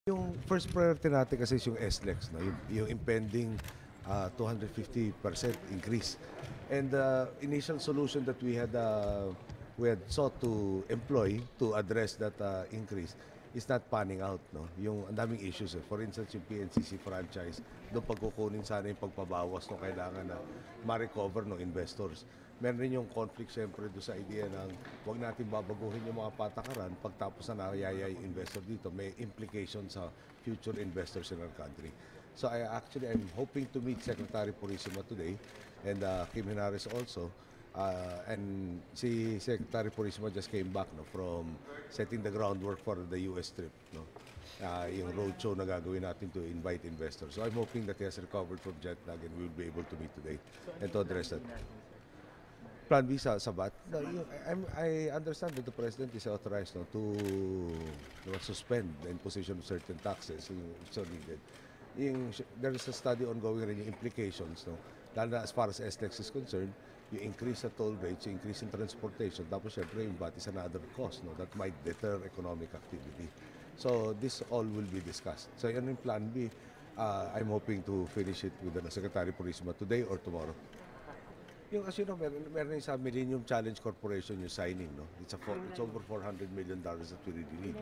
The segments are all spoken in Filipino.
Yung first priority natin kasi is yung SLEX, no? Yung impending 250% increase. And the initial solution that we had sought to employ to address that increase is not panning out, no? Yung ang daming issues. For instance, yung PNCC franchise, doon pagkukunin sana yung pagpabawas no kailangan na ma-recover ng investors. Meron rin yung conflict siyempre doon sa idea ng huwag natin babaguhin yung mga patakaran pagtapos na nayaya yung investor dito. May implications sa future investors in our country. So I'm hoping to meet Secretary Purisima today and Kim Henares also. And si Secretary Purisima just came back no, from setting the groundwork for the US trip. No? Yung roadshow na gagawin natin to invite investors. So I'm hoping that he has recovered from jet lag and we'll be able to meet today and to address that. Plan B sa Sabat. No, I understand that the President is authorized no, to suspend the imposition of certain taxes if so needed. There is a study ongoing rin yung implications. No? Lalo na as far as SLEX is concerned, yung increase sa toll rates, yung increase in transportation, tapos syempre yung VAT is another cost no, that might deter economic activity. So this all will be discussed. So yun yung Plan B. I'm hoping to finish it with the Secretary Purisima today or tomorrow. Yung as you know, meron sa Millennium Challenge Corporation yung signing, no? It's over $400 million that we really need.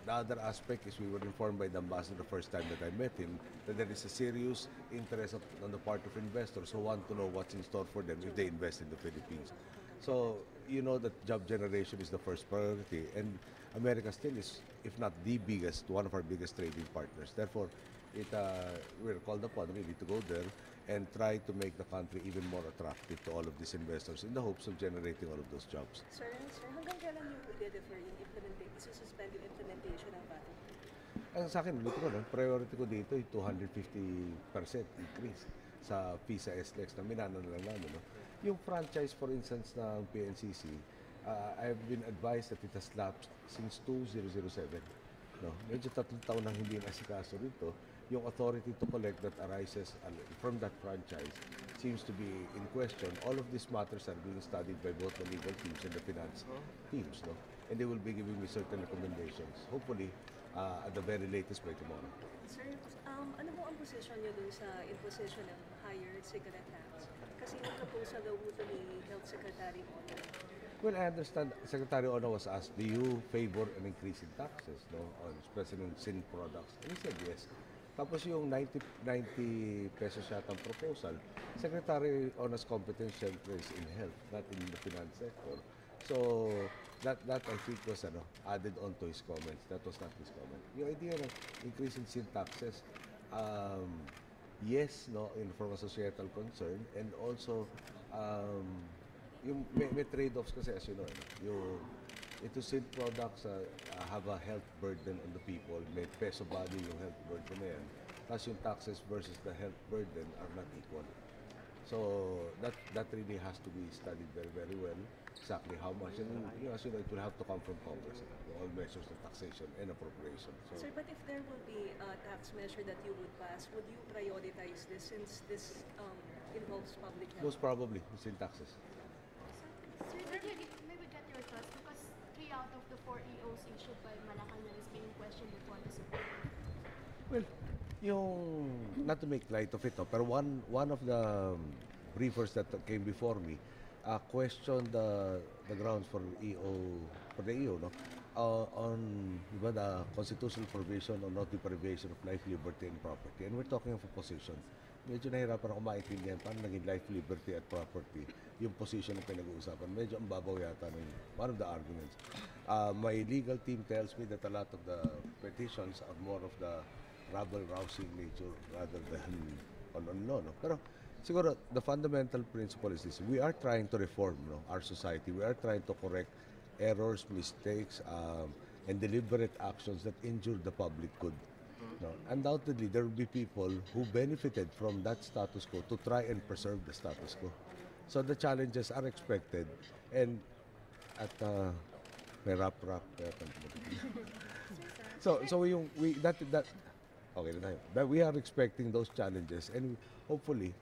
The other aspect is we were informed by the ambassador the first time that I met him that there is a serious interest on the part of investors who want to know what's in store for them if they invest in the Philippines. So, you know that job generation is the first priority and America still is, if not the biggest, one of our biggest trading partners. Therefore, we're called upon really to go there and try to make the country even more attractive to all of these investors in the hopes of generating all of those jobs. Sir, hanggang kailan niyo i-defer yung suspend yung implementation ng VAT? Ang sa akin, dito ko, no, priority ko dito ay 250% increase sa PISA SLEX na minano na lang namin. No? Yung franchise, for instance, ng PNCC, I've been advised that it has lapsed since 2007. No? Medyo 3 taon nang hindi nasikaso rito. Yung authority to collect that arises from that franchise seems to be in question. All of these matters are being studied by both the legal teams and the finance teams. No? And they will be giving me certain recommendations. Hopefully, at the very latest by tomorrow. Sir, ano mo ang position niyo dun sa imposition ng higher cigarette tax? Kasi yung proposal daw po ni Health Secretary Ono. Well, I understand Secretary Ono was asked, do you favor an increase in taxes, no, on especially on sin products? And he said yes. Tapos yung 90 pesos yata ang proposal, Secretary Ono's competence syempre is in health, not in the finance sector. So that I think was added on to his comments. That was not his comment. Yung idea ng increase in sin taxes, yes, no, from a societal concern, and also yung may trade-offs kasi as you know, ito sin products have a health burden on the people. May peso value yung health burden na yan. Tapos yung taxes versus the health burden are not equal. So that really has to be studied very, very well. Exactly how much. And as you know, it will have to come from Congress. All measures of taxation and appropriation. So, sir, but if there will be a tax measure that you would pass, would you prioritize this since this involves public health? most probably, it's in taxes. Sir, maybe get your thoughts because 3 out of the 4 EOs issued by Malacanang is being questioned before the Supreme Court. Well, not to make light of it, no, pero one of the briefers that came before me questioned the grounds for the EO, no, on the constitutional provision on not deprivation of life, liberty, and property. And we're talking of a position. Medyo nahirapan ako maintindihan paano naging life, liberty, at property yung position na pinag-uusapan. Medyo ang babaw yata ng one of the arguments. My legal team tells me that a lot of the petitions are more of the rabble-rousing nature rather than on law. No? Pero siguro, the fundamental principle is this. We are trying to reform our society. We are trying to correct errors, mistakes, and deliberate actions that injure the public good. No, undoubtedly, there will be people who benefited from that status quo to try and preserve the status quo. So the challenges are expected, and at may rap. So okay na yun. That we are expecting those challenges, and hopefully,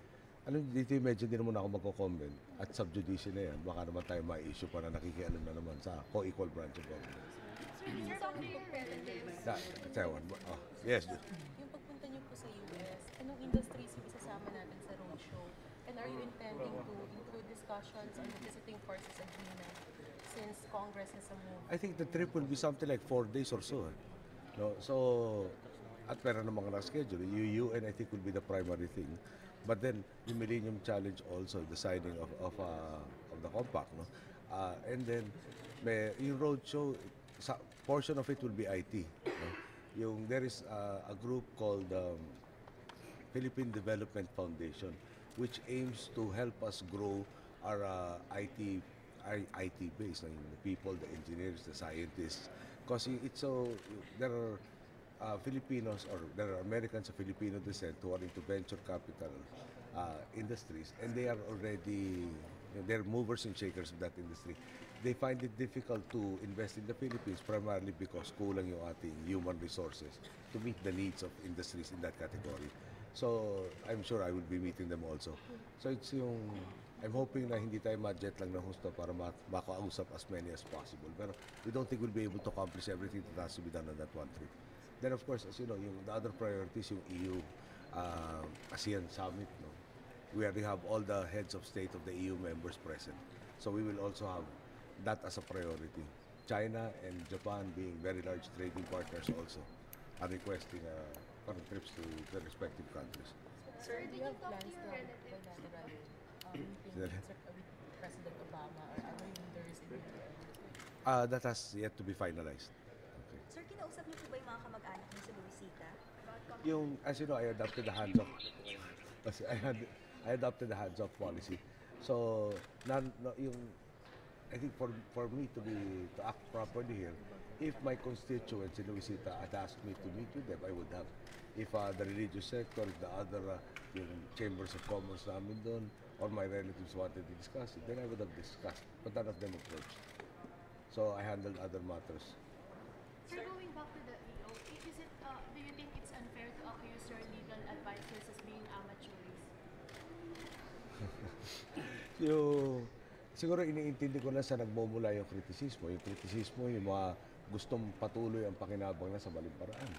dito medyo din naman ako magko-comment at sub judice na yan. Baka naman tayo ma-issue pa na nakikialam na naman sa co-equal branch of government. Sir, talk to your relatives. Yes. Yung pagpunta niyo po sa US, anong industries yung isasama natin sa roadshow? And are you intending to include discussions on the Visiting Forces Agreement since Congress has a move? I think the trip will be something like 4 days or so. No, so at meron namang na-schedule. UN I think will be the primary thing. But then the Millennium Challenge also, the signing of the compact, no? And then yung roadshow, portion of it will be IT. No? There is a group called Philippine Development Foundation, which aims to help us grow our IT base, the people, the engineers, the scientists. Because there are Filipinos or there are Americans of Filipino descent who are into venture capital industries, and they are already they're movers and shakers of that industry. They find it difficult to invest in the Philippines primarily because kulang yung ating human resources to meet the needs of industries in that category. So I'm sure I will be meeting them also. So I'm hoping na hindi tayo ma-jet lang ng husto para makausap as many as possible. Pero we don't think we'll be able to accomplish everything that has to be done on that one trip. Then of course, as you know, the other priorities, yung EU ASEAN Summit, no? We already have all the heads of state of the EU members present. So we will also have that as a priority. China and Japan, being very large trading partners also, are requesting trips to their respective countries. Sir, do you have talk to plans your to have relatives? bilateral meeting with President Obama or other leaders in the That has yet to be finalized. Okay. Sir, kinausap niyo po ba yung mga kamag-anak niyo sa Luisita? As you know, I adopted the hands-off. I adopted the hands-off policy. So, I think for me to act properly here, if my constituents in Luisita had asked me to meet with them, I would have. If the religious sector, if the other yung chambers of commerce namin doon, or my relatives wanted to discuss it, then I would have discussed. But none of them approached. So I handled other matters. Sir, going back to the EO, do you think it's unfair to accuse your legal advisors as being amateurs? Siguro iniintindi ko lang sa nagmumula yung kritisismo. Yung kritisismo, yung mga gustong patuloy ang pakinabang na sa maling paraan.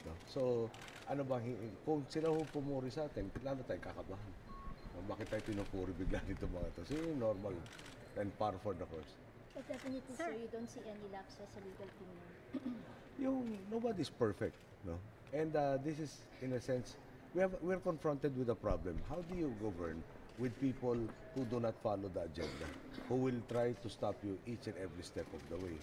No? So, kung sila ho pumuri sa atin, lalo tayong kakabahan. No? Bakit tayo pinupuri bigla nito mga ito? So, yung normal and par for the course. But definitely, sir, you don't see any lapses sa legal opinion. Nobody's perfect, no? And this is, in a sense, we're confronted with a problem. How do you govern with people who do not follow the agenda, who will try to stop you each and every step of the way?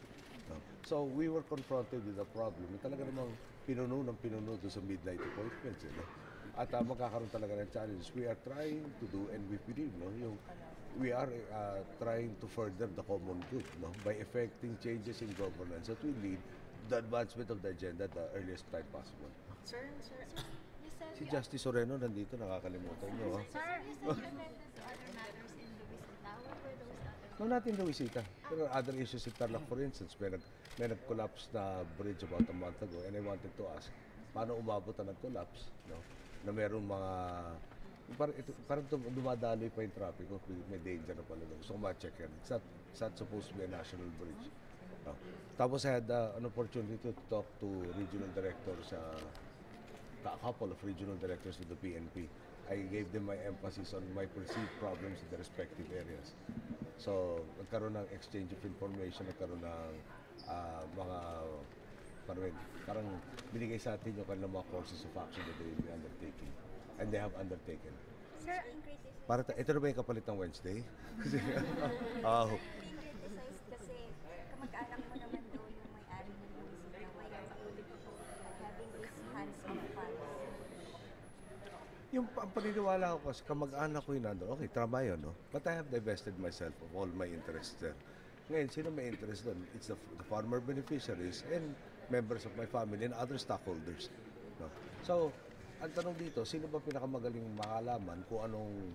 No? So we were confronted with a problem. Talaga namang pinuno doon sa midnight appointments. No? At magkakaroon talaga ng challenges. We are trying to do, and we believe, we are trying to further the common good, by effecting changes in governance that will lead to the advancement of the agenda at the earliest time possible. Sir, Si Justice Soreno nandito, nakakalimutan nyo. Sir, you said you attended to other matters in Luisita. What were those others? No, not in Luisita. There are other issues in Tarlac, for instance. May nag-collapse na bridge about a month ago, and I wanted to ask, paano umabot na nag-collapse? No? Na merong mga... Parang dumadaloy pa yung traffic. May danger na pala doon. So, ma-check yan. It's not supposed to be a national bridge. No? Tapos I had an opportunity to talk to regional directors, a couple of regional directors of the PNP. I gave them my emphasis on my perceived problems in the respective areas. So, nagkaroon ng exchange of information, nagkaroon ng parang binigay sa atin yung kanilang mga courses of action that they will be undertaking. And they have undertaken. Sir, Ito na ba yung kapalit ng Wednesday? being criticized kasi kamag-anak mo naman doon yung may-ari ng Luisita. Why are you having these hands-on funds? Yung paniniwala ko kasi kamag-anak ko yun nandun, okay, tama yun, no? But I have divested myself of all my interests there. Ngayon, sino may interest doon? It's the farmer beneficiaries and members of my family and other stockholders. No? So, ang tanong dito, sino ba pinakamagaling makalaman kung anong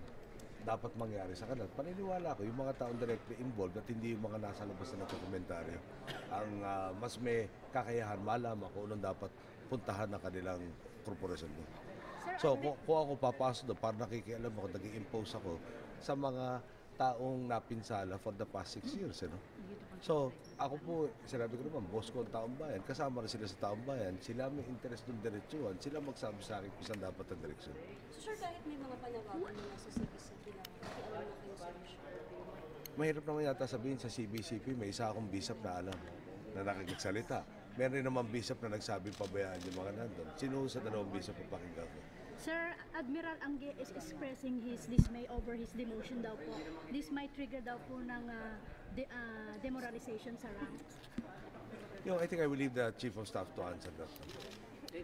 dapat mangyari sa kanila? Paniniwala ko, yung mga taong directly involved at hindi yung mga nasa labas na dokumentaryo, ang mas may kakayahan malaman kung anong dapat puntahan ng kanilang korporasyon doon. So, kung ako papasok doon, parang nakikialam ako, nag-i-impose ako sa mga taong napinsala for the past 6 years. So, ako po, sinabi ko naman, boss ko ang taong bayan, kasama rin sila sa taong bayan, sila may interest ng diretsuhan, sila magsabi sa akin kung saan dapat ang direksyon. So sir, kahit may mga panawagan mula sa CBCP na alam na kayo solusyon. Mahirap naman yata sabihin sa CBCP, may isa akong bisap na alam na nakikigsalita. Meron rin naman bisap na nagsabi pabayaan yung mga nandun. Sino sa dalawang bisap ang pakinggan ko? Sir, Admiral Angge is expressing his dismay over his demotion daw po. This might trigger daw po ng demoralization sa ranks. I think I will leave the Chief of Staff to answer that.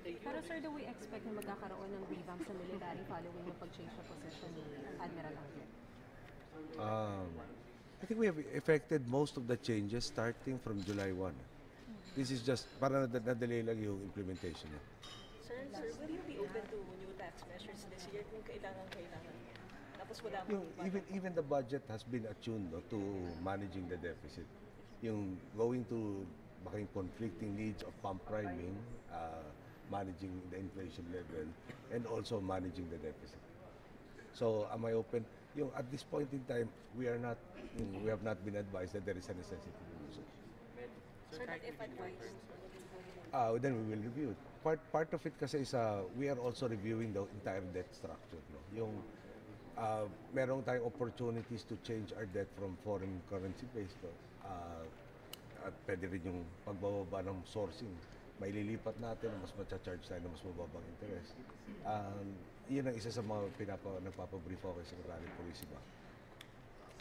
Pero sir, do we expect na magkakaroon ng revamp sa military following yung pag-change na position ni Admiral Angge? I think we have effected most of the changes starting from July 1. This is just para na-delay lang yung implementation niya. Sir, will you be open to new tax measures this year kung kailangan? Tapos wala Even the budget has been attuned to managing the deficit. Yung going to baka yung conflicting needs of pump priming, managing the inflation level, and also managing the deficit. So am I open? At this point in time, we have not been advised that there is a necessity to do so. Sir, that if advised. Then we will review it. Part of it kasi is we are also reviewing the entire debt structure. Merong tayong opportunities to change our debt from foreign currency based. At pwede rin yung pagbababa ng sourcing. Maililipat natin, mas matcha-charge tayo ng mas mababang interest. Yun ang isa sa mga nagpapabrief ako kay Secretary Purisima.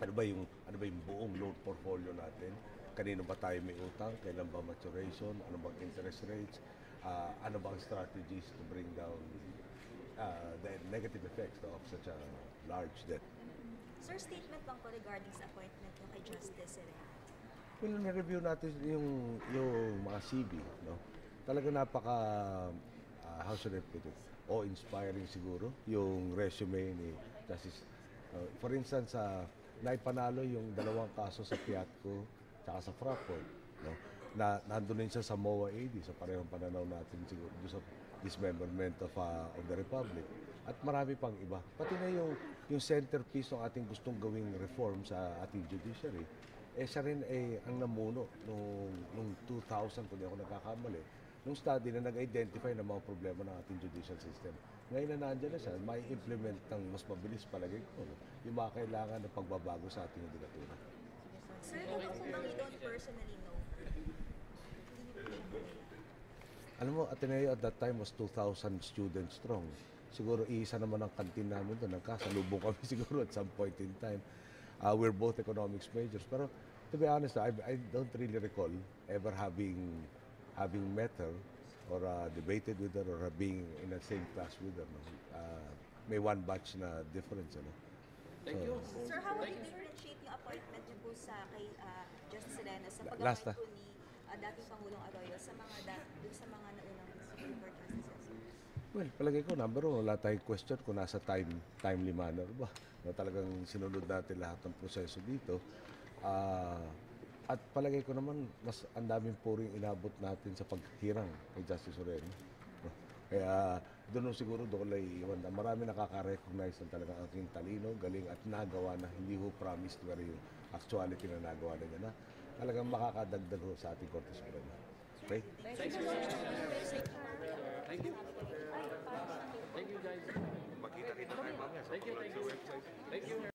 Ano ba yung buong loan portfolio natin? Kanino ba tayo may utang? Kailan ba maturation? Ano bang interest rates? Ano bang strategies to bring down the negative effects of such a large debt? Sir, statement lang po regarding sa appointment nyo kay Justice Sereno. Well, na-review natin yung mga CB, no? Talaga napaka, how should I put it, inspiring siguro, yung resume ni Justice. For instance, naipanalo yung dalawang kaso sa Piatco tsaka sa Fraport, no? Nandun din siya sa MOA AD, sa parehong pananaw natin siguro doon sa dismemberment of the Republic. At marami pang iba. Pati na yung centerpiece ng ating gustong gawing reform sa ating judiciary, siya rin ang namuno nung 2000, kung di ako nagkakamali, nung study na nag-identify ng mga problema ng ating judicial system. Ngayon na nandiyan na siya, may implement ng mas mabilis palagay ko, yung mga kailangan ng pagbabago sa ating judikatura. Sir, ano kung bang you don't personally know? Hindi niyo po siya kilala. Alam mo, Ateneo at that time was 2,000 students strong. Siguro isa naman ang kantin namin doon. Nagkasalubong kami siguro at some point in time. We're both economics majors. Pero to be honest, I don't really recall ever having met her or debated with her or being in the same class with her. May one batch na difference. Thank you. Sir, how would you differentiate yung appointment niyo po kay Justice Sereno sa Last pag-appoint po ni dating Pangulong Arroyo sa mga naunang Supreme Court justices? Well, palagay ko, number one, wala tayong question kung nasa timely manner ba. Talagang sinunod natin lahat ng proseso dito. At palagay ko naman, mas ang daming puring inabot natin sa paghirang kay Justice Sereno. Kaya doon siguro doon lang iiwan. Marami nakaka-recognize ng talagang aking talino, galing at nagawa na, hindi ho promised pero yung actuality na nagawa na niya na talagang makakadagdag ho sa ating Korte Suprema. Okay? Thank you. Thank you. Thank you, guys. Makita kita tayo mamaya sa website. Thank you.